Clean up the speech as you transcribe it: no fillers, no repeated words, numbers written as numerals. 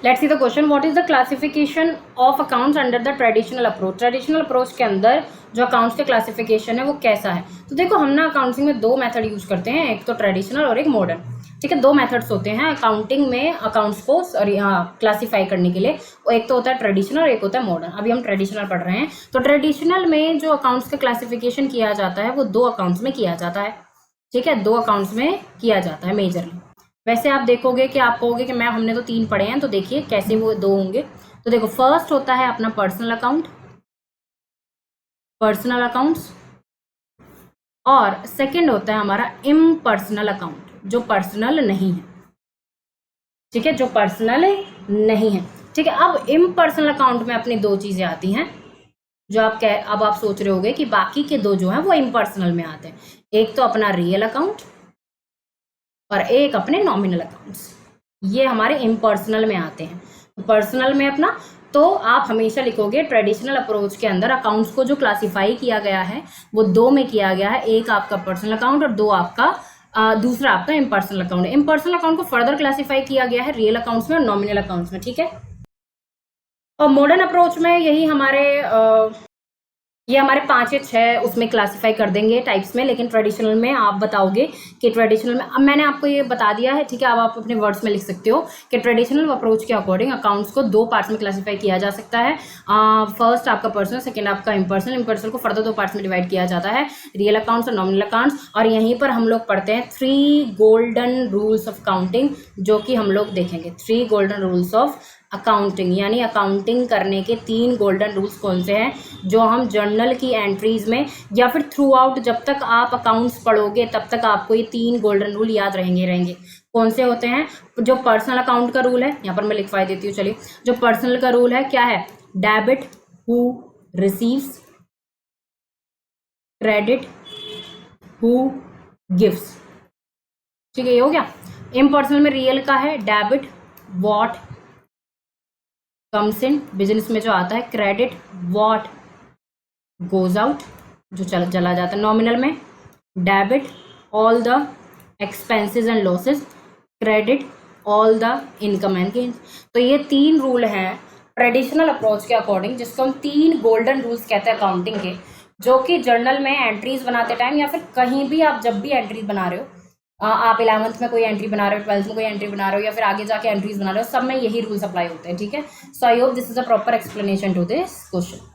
Let's see the question, what is the classification of accounts under the traditional approach. Traditional approach के अंदर जो accounts के classification है वो कैसा है। तो देखो हम ना अकाउंटिंग में दो मेथड यूज करते हैं, एक तो ट्रेडिशनल और एक मॉडर्न। ठीक है, दो मेथड्स होते हैं अकाउंटिंग में अकाउंट्स को क्लासीफाई करने के लिए। वो एक तो होता है ट्रेडिशनल और एक होता है मॉडर्न। अभी हम ट्रेडिशनल पढ़ रहे हैं। तो ट्रेडिशनल में जो अकाउंट्स का क्लासिफिकेशन किया जाता है वो दो अकाउंट्स में किया जाता है। ठीक है, दो अकाउंट्स में किया जाता है मेजरली। वैसे आप देखोगे कि आप कहोगे कि मैं हमने तो तीन पढ़े हैं, तो देखिए कैसे वो दो होंगे। तो देखो फर्स्ट होता है अपना पर्सनल अकाउंट, पर्सनल अकाउंट्स, और सेकंड होता है हमारा इम्पर्सनल अकाउंट, जो पर्सनल नहीं है। ठीक है, जो पर्सनल नहीं है। ठीक है, अब इम्पर्सनल अकाउंट में अपनी दो चीजें आती हैं जो अब आप सोच रहे होगे कि बाकी के दो जो हैं वो इम्पर्सनल में आते हैं। एक तो अपना रियल अकाउंट और एक अपने नॉमिनल अकाउंट्स, ये हमारे इम्पर्सनल में आते हैं। तो पर्सनल में अपना, तो आप हमेशा लिखोगे ट्रेडिशनल अप्रोच के अंदर अकाउंट्स को जो क्लासिफाई किया गया है वो दो में किया गया है, एक आपका पर्सनल अकाउंट और दो आपका दूसरा आपका इम्पर्सनल अकाउंट। इम्पर्सनल अकाउंट को फर्दर क्लासिफाई किया गया है रियल अकाउंट्स में और नॉमिनल अकाउंट्स में। ठीक है, और मॉडर्न अप्रोच में यही हमारे ये हमारे 5 या 6 उसमें क्लासिफाई कर देंगे टाइप्स में, लेकिन ट्रेडिशनल में आप बताओगे कि ट्रेडिशनल में, अब मैंने आपको ये बता दिया है। ठीक है, अब आप अपने वर्ड्स में लिख सकते हो कि ट्रेडिशनल अप्रोच के अकॉर्डिंग अकाउंट्स को दो पार्ट्स में क्लासिफाई किया जा सकता है। फर्स्ट आपका पर्सनल, सेकंड आपका इम्पर्सनल। इम्पर्सनल को फर्दर दो पार्ट्स में डिवाइड किया जाता है, रियल अकाउंट्स और नॉमिनल अकाउंट्स। और यहीं पर हम लोग पढ़ते हैं 3 गोल्डन रूल्स ऑफ अकाउंटिंग, जो कि हम लोग देखेंगे। 3 गोल्डन रूल्स ऑफ अकाउंटिंग, यानी अकाउंटिंग करने के 3 गोल्डन रूल्स कौन से हैं, जो हम जर्नल की एंट्रीज में या फिर थ्रू आउट जब तक आप अकाउंट्स पढ़ोगे तब तक आपको ये 3 गोल्डन रूल याद रहेंगे। कौन से होते हैं? जो पर्सनल अकाउंट का रूल है, यहाँ पर मैं लिखवा देती हूँ। चलिए, जो पर्सनल का रूल है क्या है? Debit who receives, credit who gives. ठीक है, ये हो गया। इम्पर्सनल में रियल का है debit what comes in, business में जो आता है क्रेडिट व्हाट गोज आउट, जो चला जाता है। नॉमिनल में debit all the expenses and losses, credit all the income and gains. तो ये 3 रूल हैं ट्रेडिशनल अप्रोच के अकॉर्डिंग, जिसको हम 3 गोल्डन रूल्स कहते हैं अकाउंटिंग के, जो कि जर्नल में एंट्रीज बनाते टाइम या फिर कहीं भी आप जब भी एंट्रीज बना रहे हो, आप 11th में कोई एंट्री बना रहे हो, 12th में कोई एंट्री बना रहे हो, या फिर आगे जाके एंट्रीज बना रहे हो, सब में यही रूल्स अप्लाई होते हैं। ठीक है, so I hope this is a proper explanation to this question.